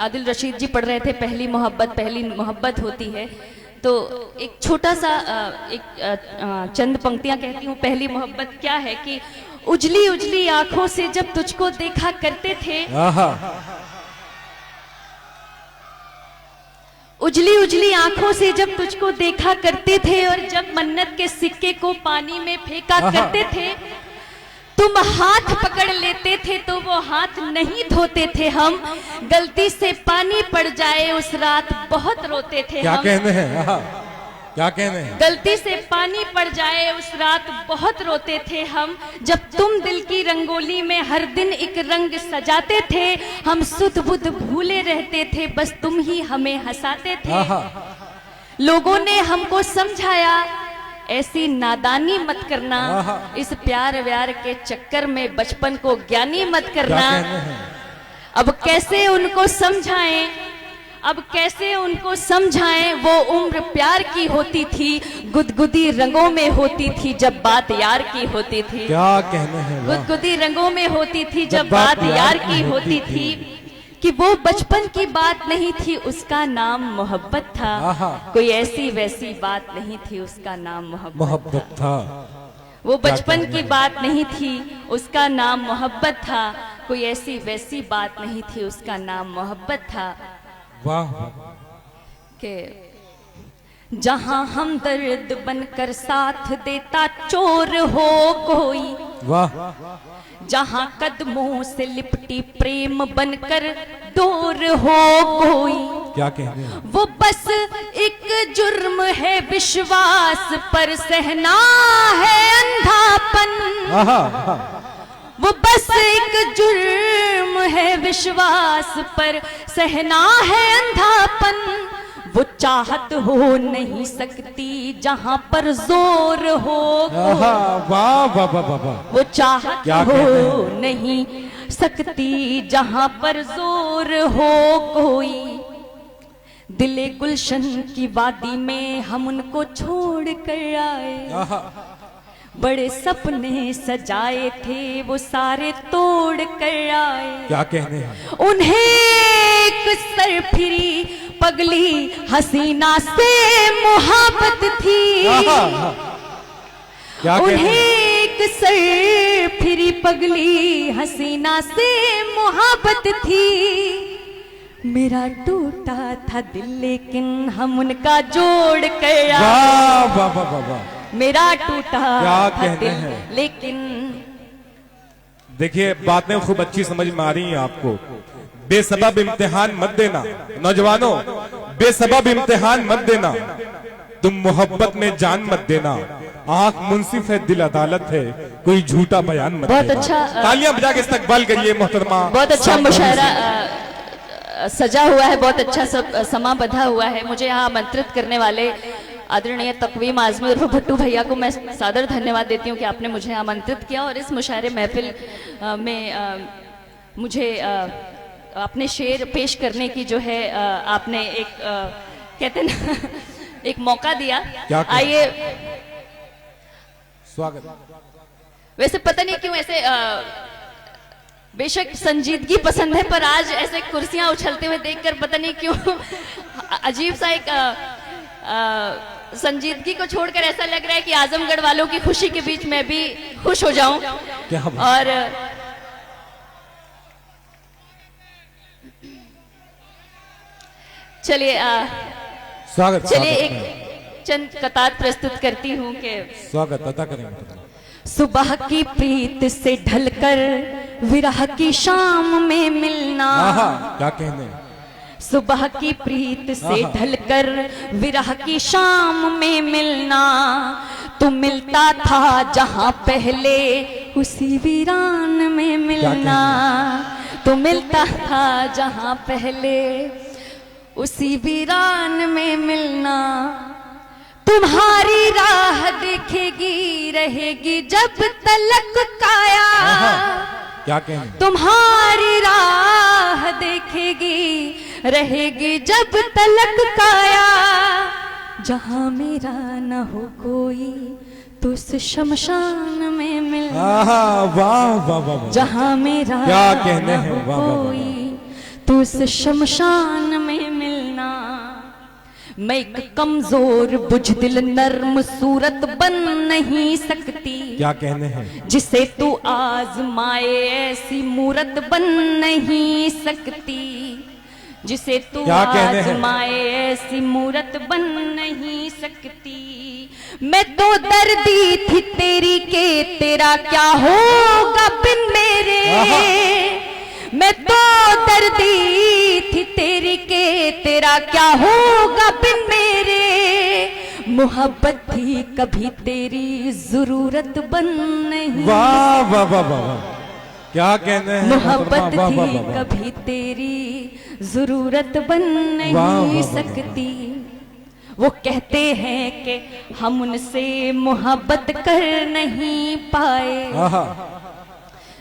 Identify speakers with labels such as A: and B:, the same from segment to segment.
A: आदिल रशीद जी पढ़ रहे थे, पहली मोहब्बत होती है। तो एक छोटा सा चंद पंक्तियां कहती हूँ। पहली मोहब्बत क्या है कि उजली उजली आंखों से जब तुझको देखा करते थे, उजली उजली आंखों से जब तुझको देखा करते थे, और जब मन्नत के सिक्के को पानी में फेंका करते थे, तुम हाथ पकड़ लेते थे तो वो हाथ नहीं धोते थे हम, गलती से पानी पड़ जाए उस रात बहुत रोते थे। क्या कहने हैं, क्या कहने हैं? गलती से पानी पड़ जाए उस रात बहुत रोते थे हम, जब तुम दिल की रंगोली में हर दिन एक रंग सजाते थे, हम सुध बुध भूले रहते थे, बस तुम ही हमें हंसाते थे। लोगों ने हमको समझाया ऐसी नादानी मत करना, इस प्यार व्यार के चक्कर में बचपन को ज्ञानी मत करना। अब कैसे उनको समझाएं, वो उम्र प्यार की होती थी, गुदगुदी रंगों में होती थी जब बात यार की होती थी। क्या कहने हैं? गुदगुदी रंगों में होती थी जब बात यार की होती थी, कि वो बचपन की बात नहीं थी, उसका नाम मोहब्बत था। कोई ऐसी वैसी बात नहीं थी, उसका नाम मोहब्बत था। वो बचपन की बात नहीं थी, उसका नाम मोहब्बत था। कोई ऐसी वैसी बात नहीं थी, उसका नाम मोहब्बत था। वाह। के जहां हम दर्द बनकर साथ देता चोर हो कोई, वाह। जहां कदमों से लिपटी प्रेम बनकर डोर हो कोई, क्या कहने हैं? वो बस एक जुर्म है विश्वास पर सहना है अंधापन। वो बस एक जुर्म है विश्वास पर सहना है अंधापन। वो चाहत हो नहीं सकती जहां पर जोर हो, वो चाहत हो नहीं सकती जहां पर जोर हो कोई। दिले गुलशन की वादी में हम उनको छोड़ कर आए, बड़े सपने सजाए थे वो सारे तोड़ कर आए। क्या कहने हैं? उन्हें एक सरफिरी पगली हसीना से मोहब्बत थी, उन्हें एक सरफिरी पगली हसीना से मोहब्बत थी। मेरा टूटा था दिल लेकिन हम उनका जोड़ कर आए, मेरा टूटा था दिल लेकिन।
B: देखिए बातें खूब अच्छी समझ में आ रही हैं आपको। बेसबब इम्तिहान मत देना नौजवानों, बेसबब इम्तिहान मत देना, तुम मोहब्बत में जान मत देना। आंख मुंसिफ है दिल अदालत है, कोई झूठा बयान मत
A: बहुत
B: देना।
A: अच्छा
B: तालियां बजा के इस्तकबाल करिए मोहतरमा।
A: बहुत अच्छा मुशायरा सजा हुआ है, बहुत अच्छा सब समा बंधा हुआ है। मुझे यहाँ आमंत्रित करने वाले आदरणीय तकवीम आजमी उर्फ भट्टू भैया को मैं सादर धन्यवाद देती हूँ कि आपने मुझे आमंत्रित किया और इस मुशायरे महफिल में मुझे अपने शेर पेश करने की जो है आपने एक कहते ना एक मौका दिया। आइए
B: स्वागत।
A: वैसे पता नहीं क्यों ऐसे बेशक संजीदगी पसंद है, पर आज ऐसे कुर्सियां उछलते हुए देखकर पता नहीं क्यों अजीब सा एक संजीदगी को छोड़कर ऐसा लग रहा है कि आजमगढ़ वालों की खुशी के बीच मैं भी खुश हो जाऊं। और चलिए
B: स्वागत।
A: चलिए एक चंद कतार प्रस्तुत करती हूँ कि
B: स्वागत अदा करेंगे।
A: सुबह की प्रीत से ढलकर विरह की शाम में मिलना,
B: क्या कहने?
A: सुबह की प्रीत से ढलकर विरह की शाम में मिलना, तू मिलता था जहां पहले उसी वीरान में मिलना, तू मिलता था जहां पहले उसी वीरान में मिलना। तुम्हारी राह देखेगी रहेगी जब तलक काया,
B: क्या कहें?
A: तुम्हारी राह देखेगी रहेगी जब तलक काया, जहां मेरा न हो कोई तो उस शमशान में मिलना।
B: वाह वाह वाह,
A: जहां मेरा
B: क्या कहने
A: न हो
B: हैं? वाह वाह
A: कोई तू इस शमशान में मिलना। मैं एक कमजोर बुझदिल नर्म सूरत बन नहीं सकती।
B: क्या कहने हैं?
A: जिसे तू आजमाए ऐसी मूरत बन नहीं सकती। जिसे तू आजमाए ऐसी मूरत बन नहीं सकती। मैं तो दर्दी थी तेरी के तेरा क्या होगा बिन मेरे। मैं तो दर्दी थी तेरी के तेरा क्या होगा बिन मेरे। मोहब्बत थी कभी तेरी जरूरत बन नहीं।
B: वाह वाह वाह वाह, क्या कहने हैं?
A: मोहब्बत थी कभी तेरी जरूरत बन नहीं सकती। वो कहते हैं कि हम उनसे मोहब्बत कर नहीं पाए।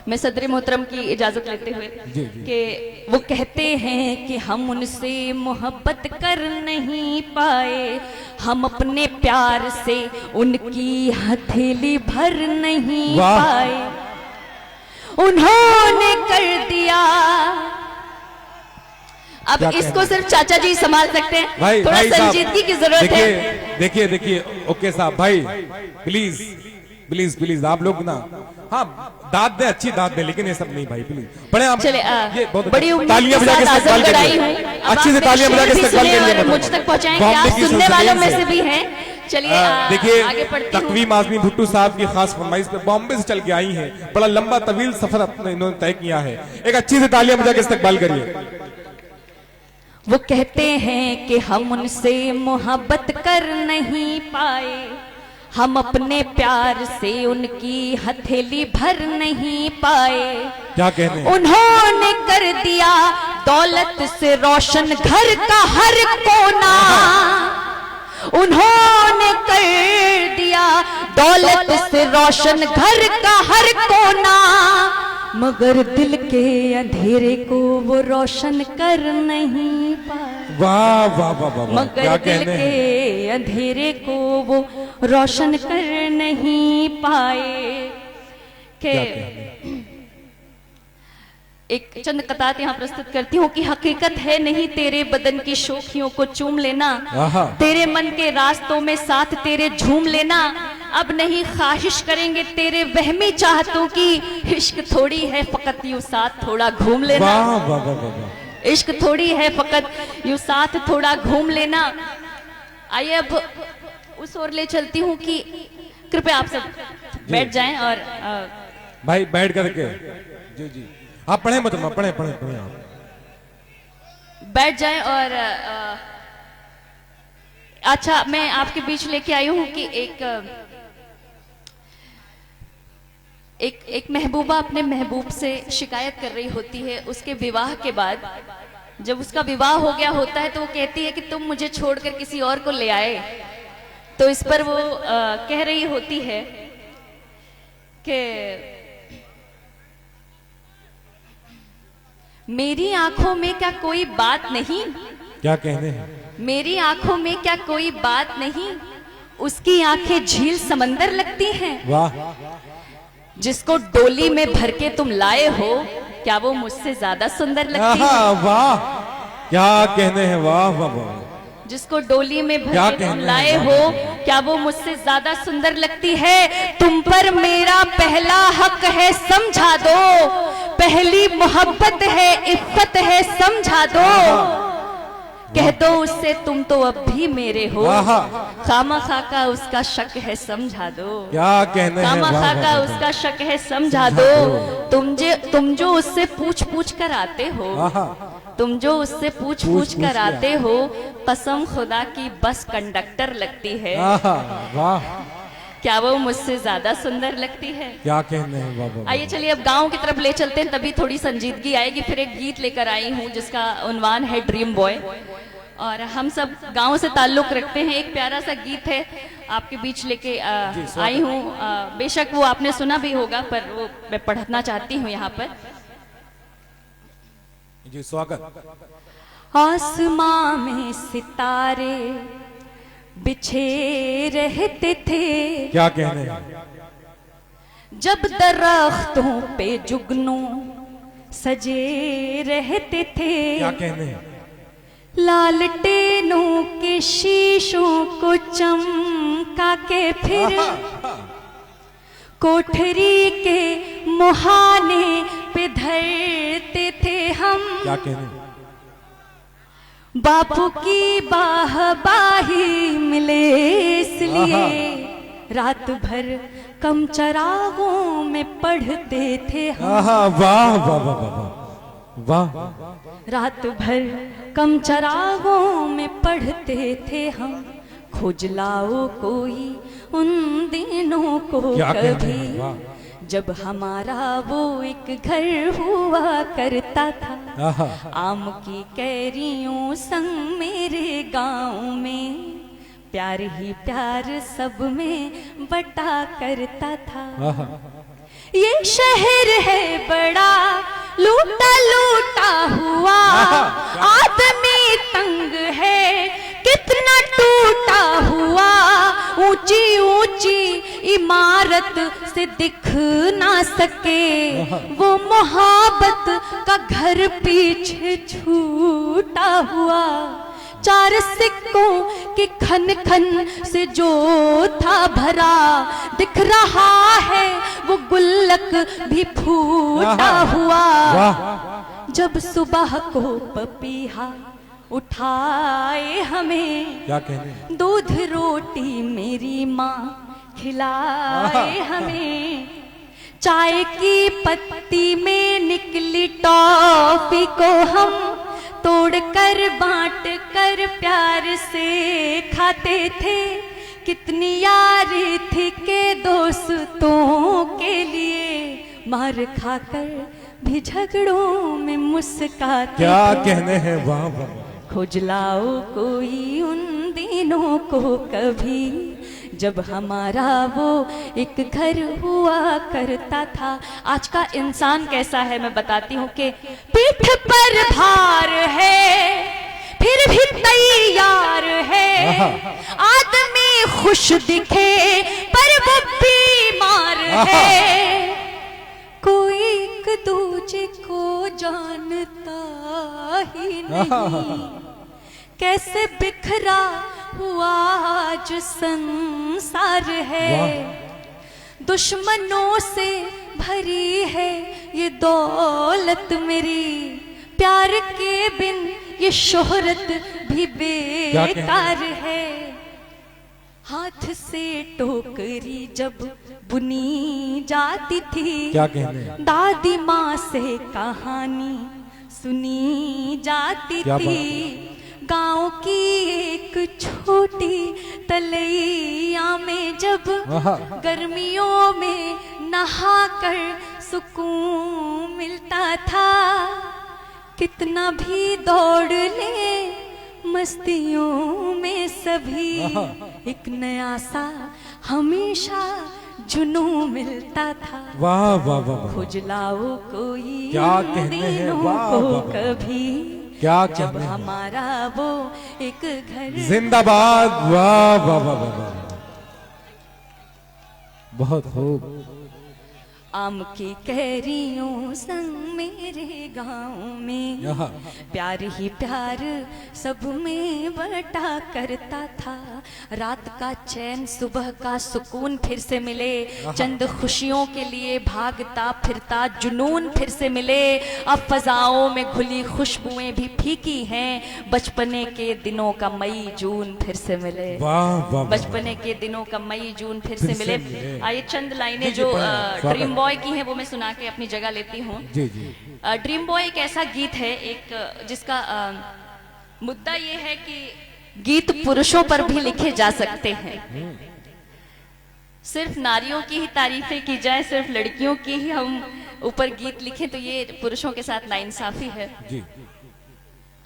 A: मैं सदर मोहतरम की इजाजत लेते हुए कि वो कहते हैं कि हम उनसे मोहब्बत कर नहीं पाए। हम अपने प्यार से उनकी हथेली भर नहीं पाए। उन्होंने कर दिया। अब इसको सिर्फ चाचा जी संभाल सकते हैं।
B: भाई,
A: थोड़ा
B: भाई
A: संजीदगी की जरूरत है।
B: देखिए देखिए ओके साहब, भाई प्लीज प्लीज प्लीज आप लोग ना, हाँ दाद दे, अच्छी दाद दे, लेकिन ये सब नहीं भाई प्लीज पढ़े आप।
A: चले
B: ये बहुत
A: बड़ी
B: तालियां बजा के इस्तकबाल करिए, अच्छी से तालियां बजा के इस्तकबाल करिए।
A: मुझ तक पहुंचाएंगे, आप सुनने वालों में से भी हैं। चलिए
B: देखिए तकवीम आजमी भुट्टू साहब की खास फरमाइश पे बॉम्बे से चल के आई हैं। बड़ा लंबा तवील सफर अपने इन्होंने तय किया है। एक अच्छी से तालियां बजा के इस्तकबाल करिए।
A: वो कहते हैं कि हम उनसे मोहब्बत कर नहीं पाए। हम अपने प्यार से उनकी हथेली भर नहीं पाए।
B: क्या कहने?
A: उन्होंने कर दिया दौलत से रोशन घर का हर कोना। उन्होंने कर दिया दौलत से रोशन घर का हर कोना। मगर दिल के अंधेरे को वो रोशन कर नहीं पाए।
B: वाह वाह वाह वाह,
A: मगर दिल के अंधेरे को वो रोशन कर नहीं पाए। के एक चंद कतार यहाँ प्रस्तुत करती हूँ कि हकीकत है नहीं तेरे बदन की शोखियों को चूम लेना। तेरे मन के रास्तों में साथ तेरे झूम लेना। अब नहीं ख्वाहिश करेंगे तेरे वहमी चाहतों की। इश्क थोड़ी है फकत यूं साथ थोड़ा घूम लेना।
B: वाह वाह वाह वाह,
A: इश्क थोड़ी है फकत यूं साथ थोड़ा घूम लेना। आइए अब उस ओर ले चलती हूँ कि कृपया आप सब बैठ जाएं और
B: भाई बैठ करके जी जी आप पढ़े मत, पढ़े पढ़े पढ़े आप
A: बैठ जाएं। और अच्छा मैं आपके बीच लेके आई हूँ कि एक महबूबा अपने महबूब से शिकायत कर रही होती है उसके विवाह के बाद। जब उसका विवाह हो गया होता है तो वो कहती है कि तुम मुझे छोड़कर किसी और को ले आए। तो इस पर वो कह रही होती है कि मेरी आंखों में क्या कोई बात नहीं।
B: क्या कहने हैं?
A: मेरी आंखों में क्या कोई बात नहीं। उसकी आंखें झील समंदर लगती हैं।
B: वाह।
A: जिसको डोली में भर के तुम लाए हो क्या वो मुझसे ज्यादा सुंदर लगती है?
B: वाह क्या कहने हैं, वाह वाह वाह।
A: जिसको डोली में भर के तुम लाए हो क्या वो मुझसे ज्यादा सुंदर लगती है? तुम पर मेरा पहला हक है समझा दो। पहली मोहब्बत है इफ्फत है समझा दो। कह दो उससे तुम तो अब भी मेरे हो। खामखा का उसका शक है समझा दो।
B: क्या कहने हैं?
A: खामखा का उसका शक है समझा दो। तुम जो उससे पूछ पूछ कर आते हो। तुम जो उससे पूछ पूछ कर आते हो कसम खुदा की बस कंडक्टर लगती है।
B: वाह
A: क्या वो मुझसे ज्यादा सुंदर लगती है?
B: क्या कहने हैं बाबा।
A: आइए चलिए अब गांव की तरफ ले चलते हैं, तभी थोड़ी संजीदगी आएगी। फिर एक गीत लेकर आई हूँ जिसका उन्वान है ड्रीम बॉय। और हम सब गांव से ताल्लुक रखते हैं। एक प्यारा सा गीत है आपके बीच लेके आई हूँ। बेशक वो आपने सुना भी होगा पर वो मैं पढ़ना चाहती हूँ यहाँ पर।
B: जी स्वागत।
A: आसमां में सितारे बिछे रहते थे।
B: क्या कहने हैं?
A: जब दरख्तों पे जुगनू सजे रहते थे।
B: क्या कहने हैं?
A: लालटेनों के शीशों को चमका के फिर कोठरी के मुहाने पे धरते थे हम।
B: क्या कहने?
A: बापू की बाहबाही मिले इसलिए रात भर कम चरागों में पढ़ते थे हम।
B: वाह वाह वाह वाह।
A: रात भर कम चरागों में पढ़ते थे हम। खोज लाओ कोई उन दिनों को कभी जब हमारा वो एक घर हुआ करता था। आम की कैरियों संग मेरे गांव में प्यार ही प्यार सब में बटा करता था। ये शहर है बड़ा लूटा लूटा हुआ, आदमी तंग है कितना टूटा हुआ। ऊंची ऊंची इमारत से दिख ना सके वो मोहब्बत का घर पीछे छूटा हुआ। चार सिक्कों की खन खन से जो था भरा दिख रहा है वो गुल्लक भी फूटा हुआ। जब सुबह को पपीहा उठाए हमें,
B: क्या कहने?
A: दूध रोटी मेरी माँ खिलाए हमें। चाय की पत्ती में निकली टॉफी को हम तोड़ कर बांट कर प्यार से खाते थे। कितनी यारी थी के दोस्तों के लिए मार खाकर भी झगड़ों में मुस्काते।
B: क्या कहने हैं? वाह वाह।
A: खोज लाओ कोई उन दिनों को कभी जब हमारा वो एक घर हुआ करता था। आज का इंसान कैसा है मैं बताती हूँ कि पीठ पर भार है फिर भी तैयार है। आदमी खुश दिखे पर वो बीमार है। कोई एक दूजे को जानता ही नहीं, कैसे बिखरा हुआ आज संसार है। दुश्मनों से भरी है ये दौलत मेरी, प्यार के बिन ये शोहरत भी बेकार है। हाथ से टोकरी जब बुनी जाती थी,
B: क्या कहने?
A: दादी माँ से कहानी सुनी जाती थी। गांव की एक छोटी तलैया में जब गर्मियों में नहाकर सुकून मिलता था। कितना भी दौड़ ले मस्तियों में सभी एक नया सा हमेशा जुनून मिलता था।
B: वाह वाह वाह।
A: खोज लाओ कोई
B: क्या कहने हैं? वाह वाह।
A: कभी
B: क्या
A: जब हमारा वो एक घर।
B: जिंदाबाद। वाह वाह वाह वाह। बहुत खूब।
A: आम की कैरियों संग मेरे गांव में प्यार ही प्यार सब में बटा करता था। रात का चैन सुबह का सुकून फिर से मिले, चंद खुशियों के लिए भागता फिरता जुनून फिर से मिले। अब फजाओं में घुली खुशबुएं भी फीकी हैं, बचपने के दिनों का मई जून फिर से मिले। बचपने के दिनों का मई जून फिर से मिले। आइए चंद लाइनें जो ड्रीम बॉय की है वो मैं सुना के अपनी जगह लेती हूँ। ड्रीम बॉय एक ऐसा गीत है एक जिसका मुद्दा ये है कि गीत पुरुषों पर भी लिखे जा सकते हैं। सिर्फ नारियों की ही तारीफें की जाए, सिर्फ लड़कियों की ही हम ऊपर गीत लिखें तो ये पुरुषों के साथ नाइंसाफी है।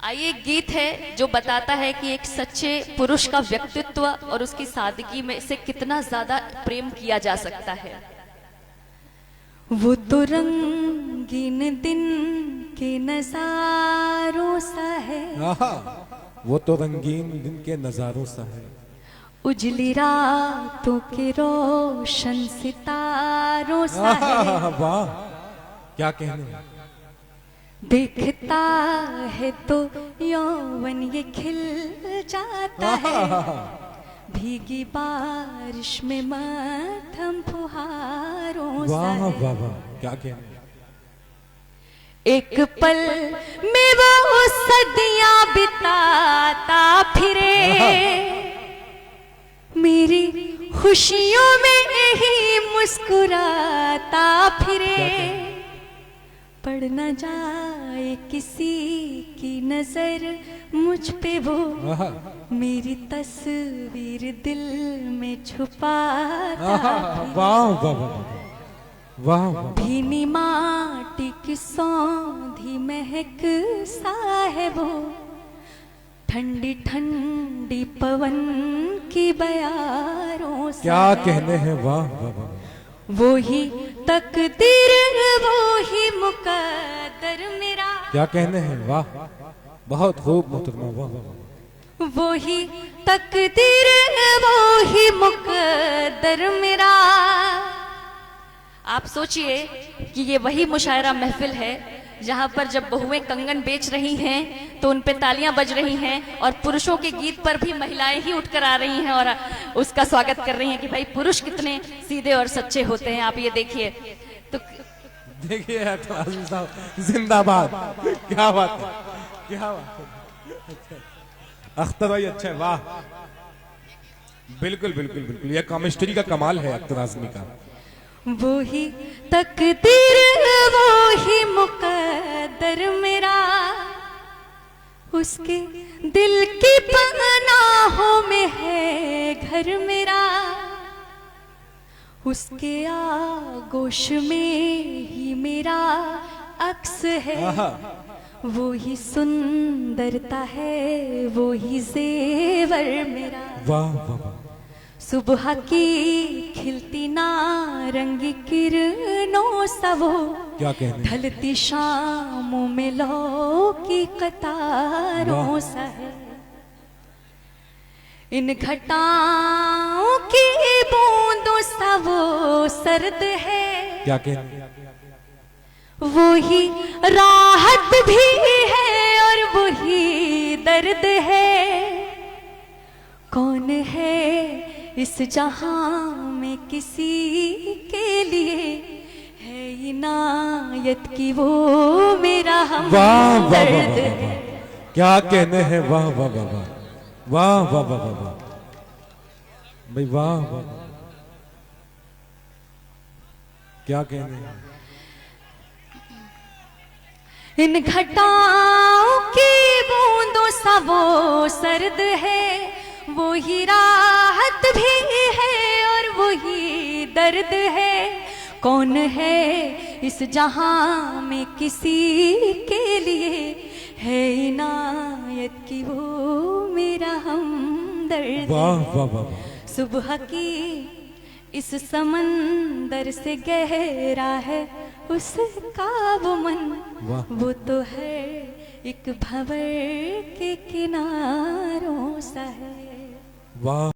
A: आइए गीत है जो बताता है कि एक सच्चे पुरुष का व्यक्तित्व और उसकी सादगी में से कितना ज्यादा प्रेम किया जा सकता है। वो तो रंगीन दिन के नजारों सा है,
B: वो तो रंगीन दिन के नजारों सा है,
A: उजली रातों के रोशन सितारों सा है।
B: वाह क्या कहने।
A: देखता है तो यौवन ये खिल जाता है, भीगी बारिश में मध्यम फुहारों सा
B: वाह
A: है।
B: वाह वाह, क्या कहने।
A: एक पल में वो सदियां बिताता फिरे, मेरी खुशियों में ही मुस्कुराता फिरे। पड़ न जाए किसी की नजर मुझ पे वो, मेरी तस्वीर दिल में छुपाता फिरे।
B: वाह वाह वाह वाह वाह।
A: भीनी माटी की सौंधी महक सा है वो, ठंडी ठंडी पवन की बयारों सा
B: क्या
A: है।
B: कहने हैं, वाह वाह वाह।
A: वो ही तकदीर वो ही मुकद्दर मेरा,
B: क्या कहने हैं, वाह। बहुत खूब मोहतरमा, वाह वाह वाह।
A: वो ही तकदीर वो ही मुकद्दर मेरा। आप सोचिए कि ये वही मुशायरा महफिल है जहां पर जब बहुएं कंगन बेच रही हैं तो उन पे तालियां बज रही हैं, और पुरुषों के गीत पर भी महिलाएं ही उठकर आ रही हैं और उसका स्वागत कर रही हैं कि भाई पुरुष कितने सीधे और सच्चे होते हैं। आप ये देखिए तो
B: देखिए आज़म साहब जिंदाबाद, क्या बात है, क्या बात है। अख्तर भाई अच्छा है, वाह। बिल्कुल बिल्कुल बिल्कुल, यह केमिस्ट्री का कमाल है अख्तर आज़मी का।
A: वो ही तकदीर वो ही मुकद्दर मेरा, उसके दिल की पनाहों में है घर मेरा, उसके आगोश में ही मेरा अक्स है। वो ही सुंदरता है वो ही जेवर मेरा।
B: वाह वाह वाह।
A: सुबह की खिलती नारंगी किरणों सा वो,
B: क्या कहने।
A: ढलती शामों में लौ की कतारों सा है। इन घटाओं की बूंदों सा वो सर्द है,
B: क्या कहने।
A: वो ही राहत भी है और वो ही दर्द है। कौन है इस जहां में किसी के लिए है इनायत की वो मेरा हम दर्द है।
B: क्या कहने हैं, वाह वाह वाह वाह वाह वाह वाह वाह वाह भाई, वाह वाह। क्या कहने हैं।
A: इन घटाओं की बूंदों सा वो सर्द है, वो ही राहत भी है और वो ही दर्द है। कौन है इस जहां में किसी के लिए है इनायत की वो मेरा हमदर्द।
B: वाह वाह वाह।
A: सुबह की इस समंदर से गहरा है उसका वो मन, वो तो है एक भंवर के किनारों सा है।
B: वाह।